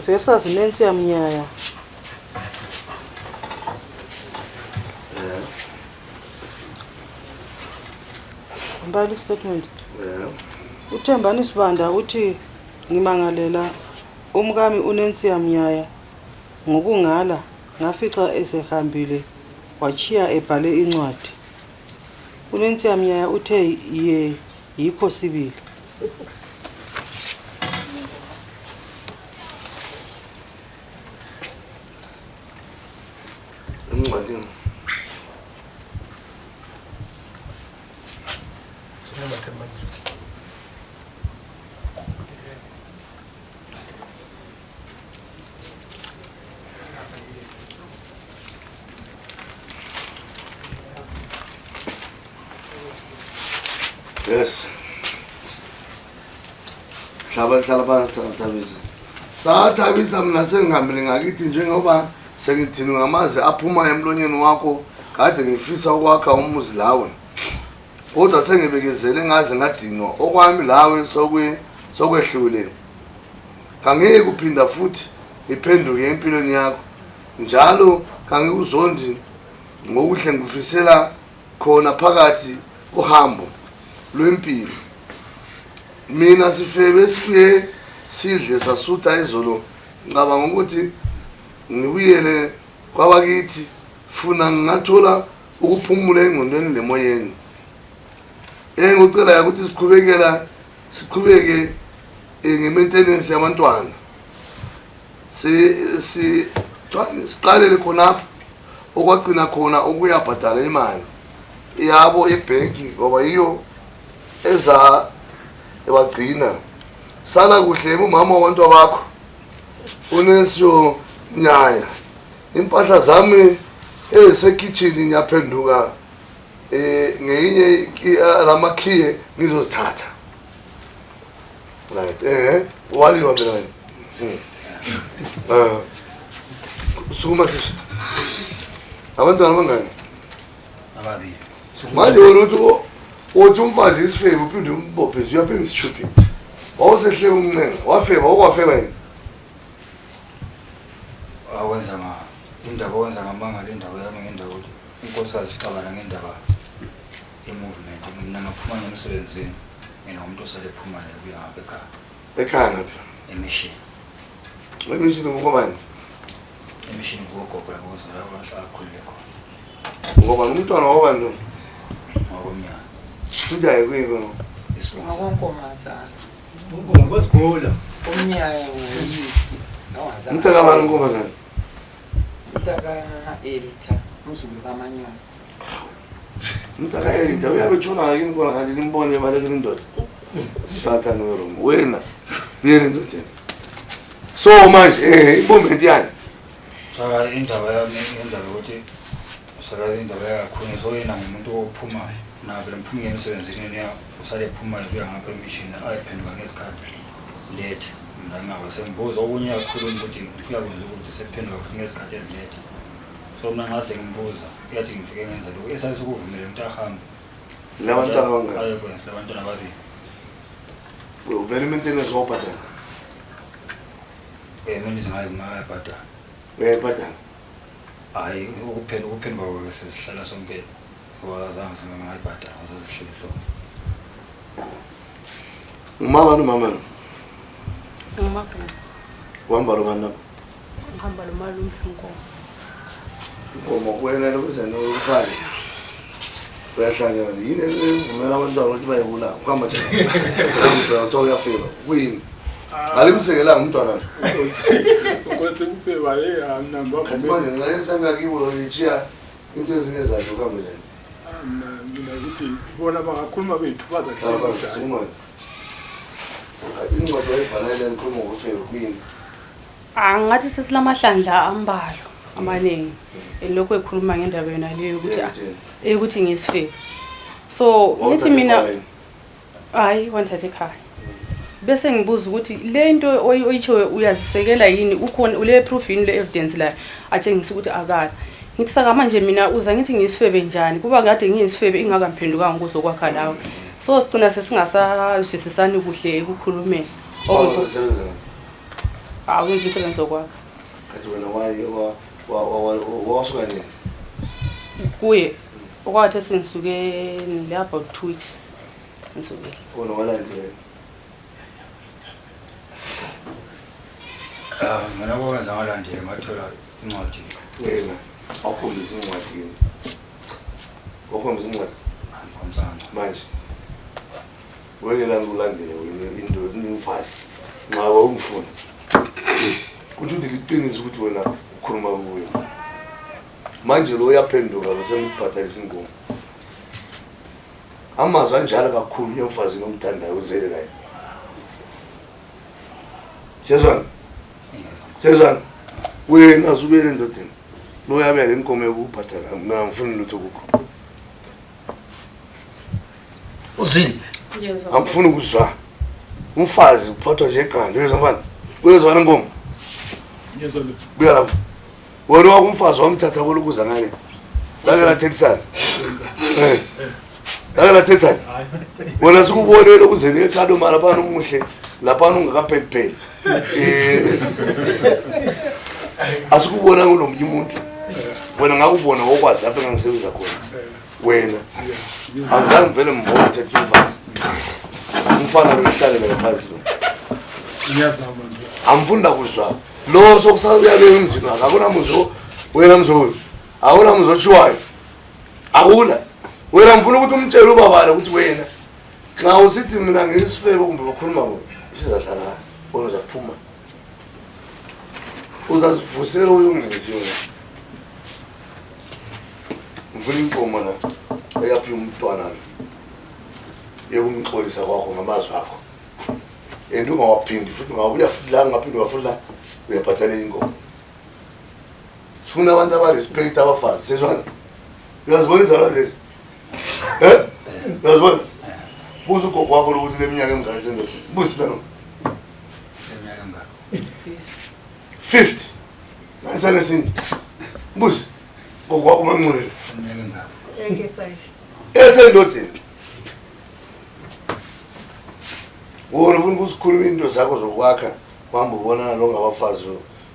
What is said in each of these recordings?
versus Nancy Amnyaya. Mbali statement. Uthembani Sibanda uthi ngimangalela umkami uNancy Amnyaya ngokungala ngafica esehambile wachiya ebhale incwadi. uNancy Amnyaya uthe yikho sibili. Yes. Hlaba phansi Thabisa. Sathabisa mina sengihambile ngakithi njengoba sengithini ngamazi aphuma emlonyeni wakho kade ngifisa ukwakha umuzi lawe. Kodwa sengibekezele ngaze ngadinwa okwami lawe sokwehlule. Kangeke kuphinda futhi ngiphenduke empilweni yakho. Njalo kangikuzondi ngokuhle ngifisela khona phakathi uhambo lwempilo. Mina Sifebe sibuye sidle sasuta izolo ngicabanga ukuthi ngibuyele kwabakithi funa ngathola ukuphumula engqondweni lemoyeni. Engicela ukuthi siqhubeke nge-maintenance yabantwana. Siqalele khona okwagcina khona ukuyabhadala imali yabo ebhenki ngoba iyo eza ebagcina. Sala kuhle umama wabantu bakho uNancy Amnyaya. Impahla zami ezisekitchen ngiyaphenduka ngeyinye lamakhiye ngizozithatha. Right wali wabela. Sukuma sisi. Abantwana bangani? Ababili. Manje wona uthi umfazi isifebe uphinde umbophe uyaphinde isithuphe. Wawusehle umnene wafeba okwafeba yini? Awenza indaba wenza ngamanga indaba yami ngendaba ukuthi unkosikazi ixabana ngendaba ye-movement mina ngaphuma emsebenzini mina umuntu osele ephuma kuya ngapha ekhaya. Ekhaya ngaphi? Emission. Emission ngokubani? Emission ngogogo la ngoba bahlala khulile khona. Ngoba umntwana wabani? Ngokomnyaka. Kujaye kuyiko. Ngokonkomazana. Ngosigula. Umnyaya nguyisi. Mtaka bani unkomazana? Mtaka Elita, umzulu kaManyoni. Mtaka Elita uyabethuna yini kona kanti nimbone balekela indoda. Sathana weRoma. Wena uyena indoda. So manje i-movement yani. Saka indaba yami indaba ukuthi saka indaba yakhona so yena ngumuntu ophuma na vele mphumile emsebenzini ya usale ephuma kuya ngapha emission ayiphenduka ngezikhathi late. Mina ngaba sembuzo okunye kakhulu ukuthi ngifika kwenza ukuthi sephenduka futhi ngezikhathi ezilate. So mina ngase ngimbuza yathi ngifike ngenza lokho esayise ukuvumela umuntu ahambe. Labantwana bangani? Ayebo labantwana babili. Uvele maintenance wobhadala. Mina ngayibhadala. Uyayibhadala? Hayi ukuphenduka kwesihlala sonke wazange ngayibhadala wasesihlelo. Umama nomama. Umama. Uhamba lomama. Uhamba lomalume Ngoba kuwena lokuzena ukufana. Uyahlangana yini evumela abantwana ukuthi bayebula kuhamba njani? Ngicela uyafika. Kuyini? Alimsekelanga umntwana. Ukuthi kupheba namba. Kanti manje ngayesa ngakibo yichiya into ezingezadla kuhamba njani? Mina ukuthi bona bangakhuluma bethubaza hlala. Incwadi wayibhalela ngikhuluma ngokufeba kuyini? Ngathi sesilamahlandla ambalo amaningi elokho ekhuluma ngendaba yona leyo ukuthi ngisifebe. So ngithi mina hayi wanthathe ekhaya. Bese ngibuza ukuthi le nto oyitsho uyazisekela yini ukhona ule proof yini le evidence la atshengisa ukuthi akala. Ngithi saka manje mina uza ngithi ngisifebe njani kuba kade ngisifebe ingakamphendukanga kuzokwakha lawo. So sicina sesingasazwisisani kuhle ekukhulumeni. Okusebenzela. awenza umsebenzi okwakho kathi wena wasuka nini kuye okwathi sengisuke le about 2 weeks ngisukile wona walandile mina kokwenza ngalandile ngathola incwadi wena awukhombisa incwadi wakhombisa incwadi angikhombisanga manje wekela ulandele wena into umfazi nxa wawumfuna kuthi ukuthi liqiniso ukuthi wena ukhuluma kuye manje lo uyaphenduka usemubhatalisa inkomo amazwi anjalo kakhulu emfazini omthandayo uzele naye sezwana wena azubele endodeni lo yabela inkomo yokubhatala mina ngifuna lutho kukho uzili angifuni ukuzwa umfazi uphathwa nje ekhanda uyezwa uyezwana inkomo buya lapho wena wakumfazi wamthatha kolokuza ngane lake lathethisana lake lathethisana wena sikubone lokuzeni ekhanda mara lapha umuhle lapha ungakaphelipheli asikubona ngolomnye umuntu wena ngakubona ngokwazi lapha engangisebenza khona wena angizange ngivele mbone uthethe umfazi umfana loyihlalela ngaphansi lo amfunda kuzwa lo sokusabuyale emzini wakhe akunamuzo wena mzolo akunamuzo otshiwayo akula wena mfuna ukuthi umtshele ubabala ukuthi wena xa usithi mina ngesifebe kumbe bakhuluma ngo isizadlala bona uzaphuma uzazivusela uyongenziwe mfuna inkomo la eyaphi umntwana lo yekumxolisa kwakho ngamazwi akho and ungawaphindi futhi ungabuya futhi la ungaphindi wafuthi la uyabhatala inkomo sifuna abantu abarespect abafazi sezwana uyazibona izalwa lezi uyazibona buza ugogo wakho lokuthi leminyaka emingaki sendoda buzi lana eminyaka emingaki 50 nasane sinye buzi gogo wakho manqulele eminyaka emingaki 85 esendodeni wona ufuna ukusikhuluma into zakho zokwakha kwamba ubona lo ngabafazi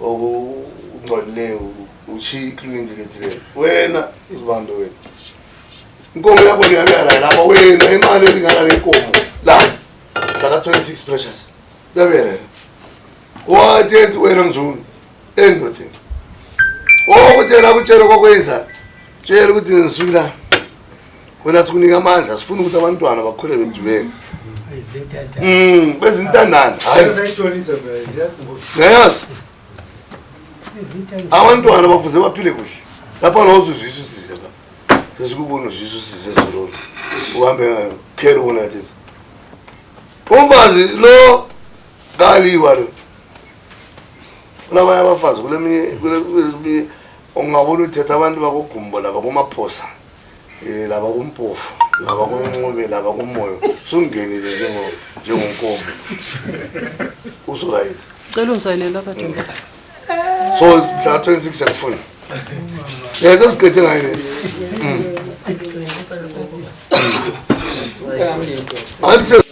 okungcolileyo uchiklindiletile wena uzibambe wena inkomo yakho ngiyabela lapha wena imali elingana lenkomo la ka 26 precious uyabela wathi esi wena mzulu endodeni okutela kutshela kokwenza tshela ukuthi ngisukela wena sikunika amandla sifuna ukuthi abantwana bakhule bedubeka bezintandana hayi yazi abantwana bafuze baphile kuhle lapha nawuzuzisa usize la besikubona uzisa usize ezololo uhambe phela ubona kathi umfazi lo kaliwa lo kulabanye abafazi kule ungabona uthetha abantu bakogumbo laba komaphosa laba kumpofu laba kunqobe laba kumoyo sungenile njengomkomo usurayithi cela ungisayinele lapha Themba so mhla 26 yakufuna yeso sikhethe ngayo andithi